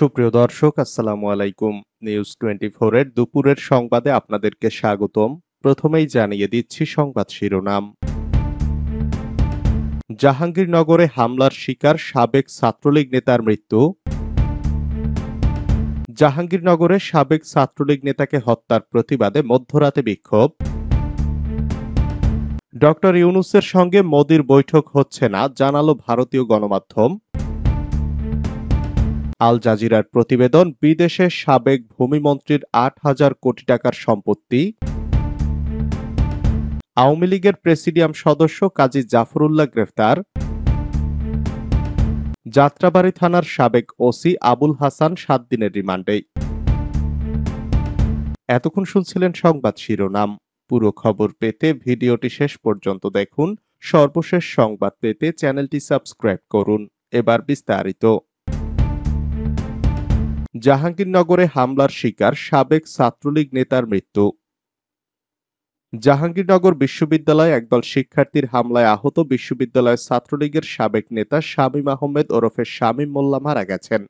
সুপ্রিয় দর্শক, আসসালামু আলাইকুম। নিউজ 24 এর দুপুরের সংবাদে আপনাদেরকে স্বাগতম। প্রথমেই জানিয়ে দিচ্ছি সংবাদ শিরোনাম। জাহাঙ্গীরনগরে হামলার শিকার সাবেক ছাত্রলীগ নেতার মৃত্যু। জাহাঙ্গীরনগরে সাবেক ছাত্রলীগ নেতাকে হত্যার প্রতিবাদে মধ্যরাতে বিক্ষোভ। ডক্টর ইউনূসের সঙ্গে মোদির বৈঠক হচ্ছে না, জানালো ভারতীয় গণমাধ্যম। আল জাজিরার প্রতিবেদন, বিদেশে সাবেক ভূমিমন্ত্রীর ৮,০০০ কোটি টাকার সম্পত্তি। আওয়ামী লীগের প্রেসিডিয়াম সদস্য কাজী জাফরুল্লাহ গ্রেফতার। যাত্রাবাড়ী থানার সাবেক ওসি আবুল হাসান ৭ দিনের রিমান্ডে। এতক্ষণ শুনছিলেন সংবাদ শিরোনাম। পুরো খবর পেতে ভিডিওটি শেষ পর্যন্ত দেখুন। সর্বশেষ সংবাদ পেতে চ্যানেলটি সাবস্ক্রাইব করুন। এবার বিস্তারিত। জাহাঙ্গীরনগরে হামলার শিকার সাবেক ছাত্রলীগ নেতার মৃত্যু। জাহাঙ্গীরনগর বিশ্ববিদ্যালয়ে একদল শিক্ষার্থীর হামলায় আহত বিশ্ববিদ্যালয়ের ছাত্রলীগের সাবেক নেতা শামীম আহমেদ ওরফে শামীম মোল্লা মারা গেছেন।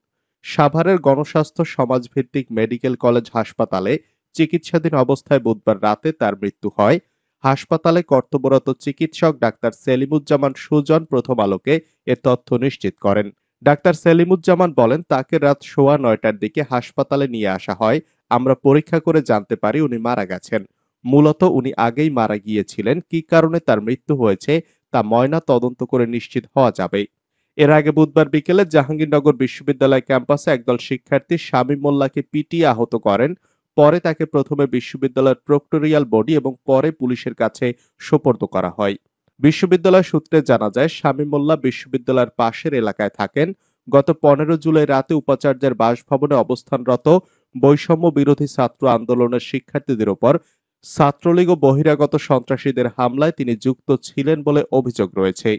সাভারের গণস্বাস্থ্য সমাজভিত্তিক মেডিকেল কলেজ হাসপাতালে চিকিৎসাধীন অবস্থায় বুধবার রাতে তার মৃত্যু হয়। হাসপাতালে কর্তব্যরত চিকিৎসক ডাক্তার সেলিমুজ্জামান সুজন প্রথম আলোকে এ তথ্য নিশ্চিত করেন। ডাক্তার সেলিমুজ্জামান বলেন, তাকে রাত ৯:১৯টার দিকে হাসপাতালে নিয়ে আসা হয়। আমরা পরীক্ষা করে জানতে পারি উনি মারা গেছেন। মূলত উনি আগেই মারা গিয়েছিলেন। কি কারণে তার মৃত্যু হয়েছে তা ময়না তদন্ত করে নিশ্চিত হওয়া যাবে। এর আগে বুধবার বিকেলে জাহাঙ্গীরনগর বিশ্ববিদ্যালয় ক্যাম্পাসে একদল শিক্ষার্থী শামীম মোল্লাকে পিটিয়ে আহত করেন। পরে তাকে প্রথমে বিশ্ববিদ্যালয়ের প্রক্টরিয়াল বডি এবং পরে পুলিশের কাছে সোপর্দ করা হয়। বিশ্ববিদ্যালয় সূত্রে জানা যায়, শামীম মোল্লা বিশ্ববিদ্যালয়ের পাশের এলাকায় থাকেন। গত ১৫ জুলাই রাতে উপাচার্যের বাসভবনে অবস্থানরত বৈষম্য বিরোধী ছাত্র আন্দোলনের শিক্ষার্থীদের ওপর ছাত্রলীগ ও বহিরাগত সন্ত্রাসীদের হামলায় তিনি যুক্ত ছিলেন বলে অভিযোগ রয়েছে।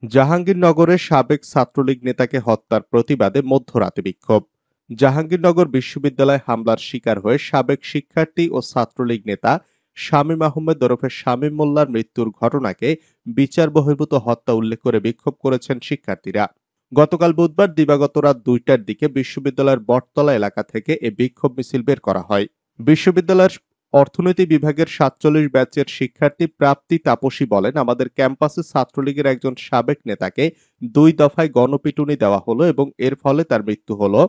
জাহাঙ্গীরনগরের সাবেক ছাত্রলীগ নেতাকে হত্যার প্রতিবাদে মধ্যরাতে বিক্ষোভ। জাহাঙ্গীরনগর বিশ্ববিদ্যালয়ে হামলার শিকার হয়ে সাবেক শিক্ষার্থী ও ছাত্রলীগ নেতা শামীম আহমেদ ওরফে শামীম মোল্লার মৃত্যুর ঘটনাকে বিচার বহির্ভূত হত্যা উল্লেখ করে বিক্ষোভ করেছেন শিক্ষার্থীরা। গতকাল বুধবার দিবাগত রাত ২টার দিকে বিশ্ববিদ্যালয়ের বটতলা এলাকা থেকে এ বিক্ষোভ মিছিল বের করা হয়। বিশ্ববিদ্যালয়ের অর্থনীতি বিভাগের ৪৭ ব্যাচের শিক্ষার্থী প্রাপ্তি তাপসী বলেন, আমাদের ক্যাম্পাসে ছাত্রলীগের একজন সাবেক নেতাকে ২ দফায় গণপিটুনি দেওয়া হলো এবং এর ফলে তার মৃত্যু হলো।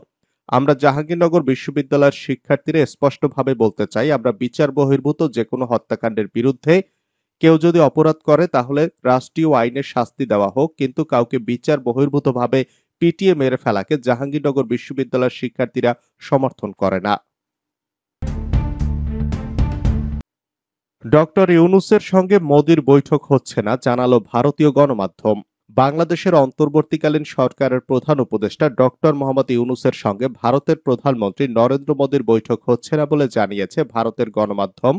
আমরা জাহাঙ্গীরনগর বিশ্ববিদ্যালয়ের শিক্ষার্থীরা স্পষ্টভাবে বলতে চাই, আমরা বিচার বহির্ভূত যে কোনো হত্যাকাণ্ডের বিরুদ্ধে। কেউ যদি অপরাধ করে তাহলে রাষ্ট্রীয় আইনে শাস্তি দেওয়া হোক, কিন্তু কাউকে বিচার বহির্ভূতভাবে পিটিয়ে মেরে ফেলাকে জাহাঙ্গীরনগর বিশ্ববিদ্যালয়ের শিক্ষার্থীরা সমর্থন করে না। ডক্টর ইউনূসের সঙ্গে মোদির বৈঠক হচ্ছে না, জানালো ভারতীয় গণমাধ্যম। বাংলাদেশের অন্তর্বর্তীকালীন সরকারের প্রধান উপদেষ্টা ডক্টর মোহাম্মদ ইউনূসের সঙ্গে ভারতের প্রধানমন্ত্রী নরেন্দ্র মোদির বৈঠক হচ্ছে না বলে জানিয়েছে ভারতের গণমাধ্যম।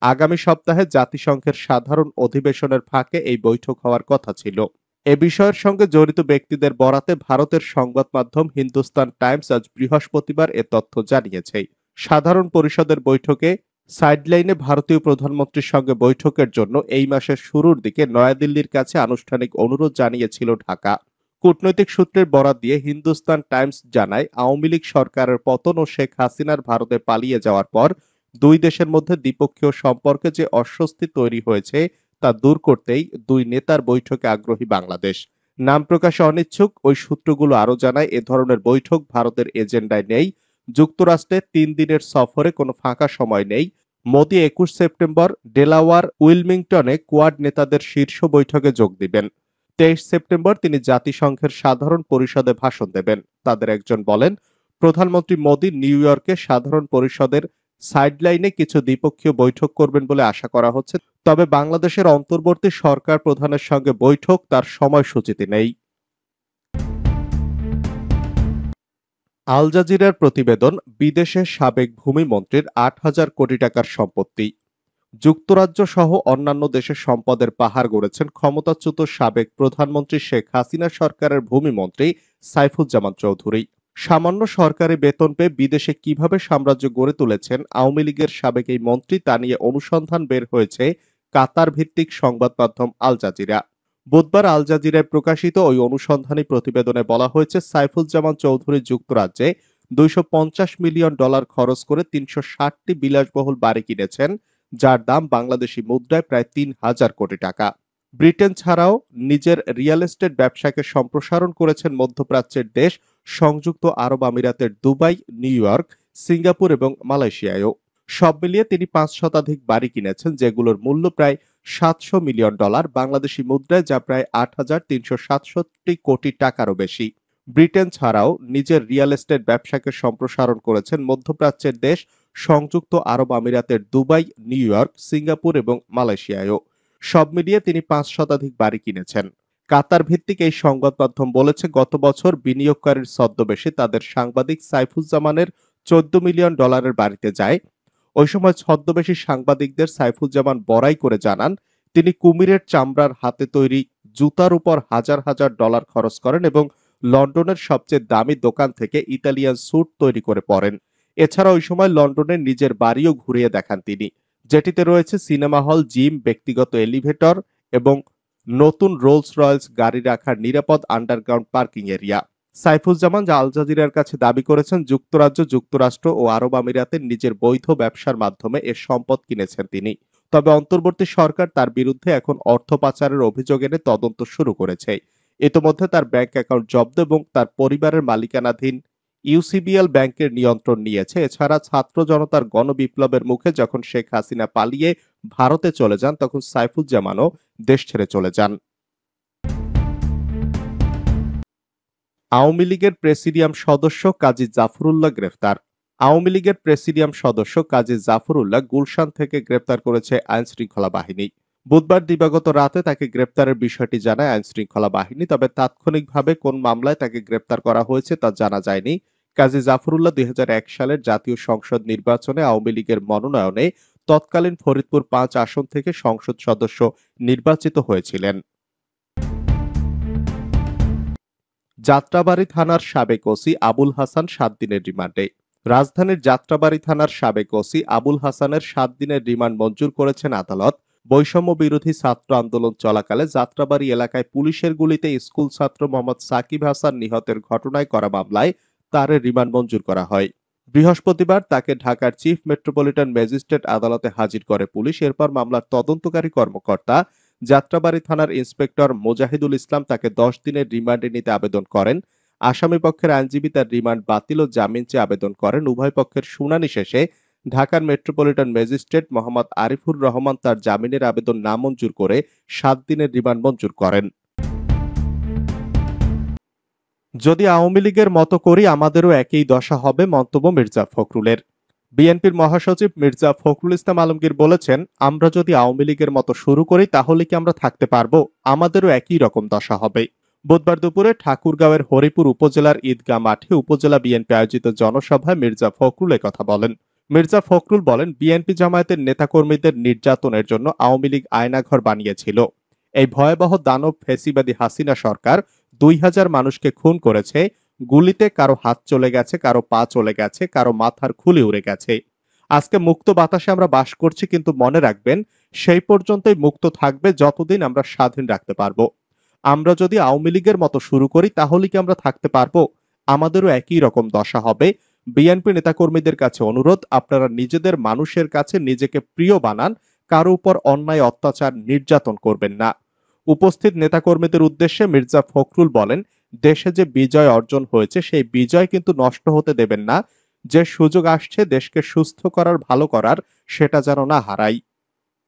আগামী সপ্তাহে জাতিসংঘের সাধারণ অধিবেশনের ফাঁকে এই বৈঠক হওয়ার কথা ছিল। এ বিষয়ের সঙ্গে জড়িত ব্যক্তিদের বরাতে ভারতের সংবাদ মাধ্যম হিন্দুস্তান টাইমস আজ বৃহস্পতিবার এ তথ্য জানিয়েছে। সাধারণ পরিষদের বৈঠকে সাইডলাইনে ভারতীয় প্রধানমন্ত্রীর সঙ্গে বৈঠকের জন্য এই মাসের শুরুর দিকে নয়াদিল্লির কাছে আনুষ্ঠানিক অনুরোধ জানিয়েছিল ঢাকা। কূটনৈতিক সূত্রের বরাত দিয়ে হিন্দুস্তান টাইমস জানায়, আওয়ামী লীগ সরকারের পতন ও শেখ হাসিনার ভারতে পালিয়ে যাওয়ার পর দুই দেশের মধ্যে দ্বিপক্ষীয় সম্পর্কে যে অস্বস্তি তৈরি হয়েছে তা দূর করতেই দুই নেতার বৈঠকে আগ্রহী বাংলাদেশ। নাম প্রকাশে অনিচ্ছুক ওই সূত্রগুলো আরও জানায়, এ ধরনের বৈঠক ভারতের এজেন্ডায় নেই। যুক্তরাষ্ট্রে ৩ দিনের সফরে কোনো ফাঁকা সময় নেই। মোদি ২১ সেপ্টেম্বর ডেলাওয়ার উইলমিংটনে কোয়াড নেতাদের শীর্ষ বৈঠকে যোগ দিবেন। ২৩ সেপ্টেম্বর তিনি জাতিসংঘের সাধারণ পরিষদে ভাষণ দেবেন। তাদের একজন বলেন, প্রধানমন্ত্রী মোদি নিউ ইয়র্কে সাধারণ পরিষদের সাইডলাইনে কিছু দ্বিপক্ষীয় বৈঠক করবেন বলে আশা করা হচ্ছে, তবে বাংলাদেশের অন্তর্বর্তী সরকার প্রধানের সঙ্গে বৈঠক তার সময়সূচিতে নেই। আল জাজিরার প্রতিবেদন, বিদেশে সাবেক ভূমিমন্ত্রীর ৮,০০০ কোটি টাকার সম্পত্তি। যুক্তরাজ্য সহ অন্যান্য দেশের সম্পদের পাহাড় গড়েছেন ক্ষমতাচ্যুত সাবেক প্রধানমন্ত্রী শেখ হাসিনা সরকারের ভূমিমন্ত্রী সাইফুজ্জামান চৌধুরী। সামান্য সরকারি বেতন পেয়ে বিদেশে কিভাবে সাম্রাজ্য গড়ে তুলেছেন আওয়ামী লীগের সাবেক এই মন্ত্রী তা নিয়ে অনুসন্ধান বের হয়েছে কাতার ভিত্তিক সংবাদ মাধ্যম আল জাজিরা। বুধবার আল জাজিরায় প্রকাশিত ওই অনুসন্ধানী প্রতিবেদনে বলা হয়েছে, সাইফুজ্জামান চৌধুরী যুক্তরাজ্যে $250 মিলিয়ন খরচ করে 360টি বিলাসবহুল বাড়ি কিনেছেন, যার দাম বাংলাদেশি মুদ্রায় প্রায় 3,000 কোটি টাকা। ব্রিটেন ছাড়াও নিজের রিয়েল এস্টেট ব্যবসাকে সম্প্রসারণ করেছেন মধ্যপ্রাচ্যের দেশ সংযুক্ত আরব আমিরাতের দুবাই, নিউ ইয়র্ক, সিঙ্গাপুর এবং মালয়েশিয়ায়ও। সব মিলিয়ে তিনি 5 শতাধিক বাড়ি কিনেছেন, যেগুলোর মূল্য প্রায় $700 মিলিয়ন বাংলাদেশি মুদ্রায়, যা প্রায় 8,367 কোটি টাকারও বেশি। ব্রিটেন ছাড়াও নিজের রিয়েল এস্টেট ব্যবসাকে সম্প্রসারণ করেছেন মধ্যপ্রাচ্যের দেশ সংযুক্ত আরব আমিরাতের দুবাই, নিউ ইয়র্ক, সিঙ্গাপুর এবং মালয়েশিয়ায়ও। সব মিলিয়ে তিনি 5 শতাধিক বাড়ি কিনেছেন। কাতার ভিত্তিক এই সংবাদ মাধ্যম বলেছে, গত বছর বিনিয়োগকারীর ছদ্মবেশে তাদের সাংবাদিক সাইফুজ্জামানের $14 মিলিয়ন বাড়িতে যায়। ওই সময় ছদ্মবেশী সাংবাদিকদের সাইফুজ্জামান বড়াই করে জানান, তিনি কুমিরের চামড়ার হাতে তৈরি জুতার উপর হাজার হাজার ডলার খরচ করেন এবং লন্ডনের সবচেয়ে দামি দোকান থেকে ইতালিয়ান স্যুট তৈরি করে পরেন। এছাড়া ওই সময় লন্ডনের নিজের বাড়িও ঘুরিয়ে দেখান তিনি, যেটিতে রয়েছে সিনেমা হল, জিম, ব্যক্তিগত এলিভেটর এবং নতুন রোলস রয়েলস গাড়ি রাখার নিরাপদ আন্ডারগ্রাউন্ড পার্কিং এরিয়া। সাইফুজ্জামান যা আল জাজিরার কাছে দাবি করেছেন, যুক্তরাজ্য, যুক্তরাষ্ট্র ও আরব আমিরাতের নিজের বৈধ ব্যবসার মাধ্যমে এ সম্পদ কিনেছেন তিনি। তবে অন্তর্বর্তী সরকার তার বিরুদ্ধে এখন অর্থ পাচারের অভিযোগ এনে তদন্ত শুরু করেছে। ইতোমধ্যে তার ব্যাংক অ্যাকাউন্ট জব্দ এবং তার পরিবারের মালিকানাধীন ইউসিবিএল ব্যাংকের নিয়ন্ত্রণ নিয়েছে। এছাড়া ছাত্র জনতার গণবিপ্লবের মুখে যখন শেখ হাসিনা পালিয়ে ভারতে চলে যান, তখন সাইফুজ্জামানও দেশ ছেড়ে চলে যান। আওয়ামী লীগের প্রেসিডিয়াম সদস্য কাজী জাফরুল্লাহ গ্রেফতার। আওয়ামী লীগের প্রেসিডিয়াম সদস্য কাজী জাফরুল্লাহ গুলশান থেকে গ্রেপ্তার করেছে আইনশৃঙ্খলা বাহিনী। বুধবার দিবাগত রাতে তাকে গ্রেপ্তারের বিষয়টি জানায় আইনশৃঙ্খলা বাহিনী, তবে তাৎক্ষণিকভাবে কোন মামলায় তাকে গ্রেপ্তার করা হয়েছে তা জানা যায়নি। কাজী জাফরুল্লাহ 2001 সালের জাতীয় সংসদ নির্বাচনে আওয়ামী লীগের মনোনয়নে তৎকালীন ফরিদপুর 5 আসন থেকে সংসদ সদস্য নির্বাচিত হয়েছিলেন। যাত্রাবাড়ী থানার সাবেক ওসি আবুল হাসান 7 দিনের রিমান্ডে। রাজধানীর যাত্রাবাড়ী থানার সাবেক ওসি আবুল হাসানের 7 দিনের রিমান্ড মঞ্জুর করেছেন আদালত। বৈষম্য বিরোধী ছাত্র আন্দোলন চলাকালে যাত্রাবাড়ী এলাকায় পুলিশের গুলিতে স্কুল ছাত্র মোহাম্মদ সাকিব হাসান নিহতের ঘটনায় করা মামলায় তার রিমান্ড মঞ্জুর করা হয়। বৃহস্পতিবার তাকে ঢাকার চিফ মেট্রোপলিটন ম্যাজিস্ট্রেট আদালতে হাজির করে পুলিশ। এরপর মামলার তদন্তকারী কর্মকর্তা যাত্রাবাড়ী থানার ইন্সপেক্টর মোজাহিদুল ইসলাম তাকে 10 দিনের রিমান্ডে নিতে আবেদন করেন। আসামি পক্ষের আইনজীবী তার রিমান্ড বাতিল ও জামিন চেয়ে আবেদন করেন। উভয় পক্ষের শুনানি শেষে ঢাকার মেট্রোপলিটন ম্যাজিস্ট্রেট মোহাম্মদ আরিফুর রহমান তার জামিনের আবেদন নামঞ্জুর করে 7 দিনের রিমান্ড মঞ্জুর করেন। যদি আওয়ামী লীগের মতো করি আমাদেরও একই দশা হবে, মন্তব্য মির্জা ফখরুলের। বিএনপির মহাসচিব মির্জা ফখরুল ইসলাম আলমগীর বলেছেন, আমরা যদি আওয়ামী লীগের মতো শুরু করি তাহলে কি আমরা থাকতে পারবো? আমাদেরও একই রকম দশা হবে। বুধবার দুপুরে ঠাকুরগাঁওয়ের হরিপুর উপজেলার ঈদগাঁ মাঠে উপজেলা বিএনপি আয়োজিত জনসভায় মির্জা ফখরুল একথা বলেন। মির্জা ফখরুল বলেন, বিএনপি জামায়াতের নেতাকর্মীদের নির্যাতনের জন্য আওয়ামী লীগ আয়নাঘর বানিয়েছিল। এই ভয়াবহ দানব ফ্যাসিবাদী হাসিনা সরকার 2000 মানুষকে খুন করেছে। গুলিতে কারো হাত চলে গেছে, কারো পা চলে গেছে, কারো মাথার খুলি উড়ে গেছে। আজকে মুক্ত বাতাসে আমরা বাস করছি, কিন্তু মনে রাখবেন সেই পর্যন্তই মুক্ত থাকবে যতদিন আমরা স্বাধীন রাখতে পারবো। আমরা যদি আওয়ামী লীগের মতো শুরু করি তাহলে কি আমরা থাকতে পারবো? আমাদেরও একই রকম দশা হবে। বিএনপি নেতাকর্মীদের কাছে অনুরোধ, আপনারা নিজেদের মানুষের কাছে নিজেকে প্রিয় বানান, কারো উপর অন্যায়, অত্যাচার, নির্যাতন করবেন না। উপস্থিত নেতাকর্মীদের উদ্দেশ্যে মির্জা ফখরুল বলেন, দেশে যে বিজয় অর্জন হয়েছে সেই বিজয় কিন্তু নষ্ট হতে দেবেন না। যে সুযোগ আসছে দেশকে সুস্থ করার, ভালো করার, সেটা যেন না হারাই।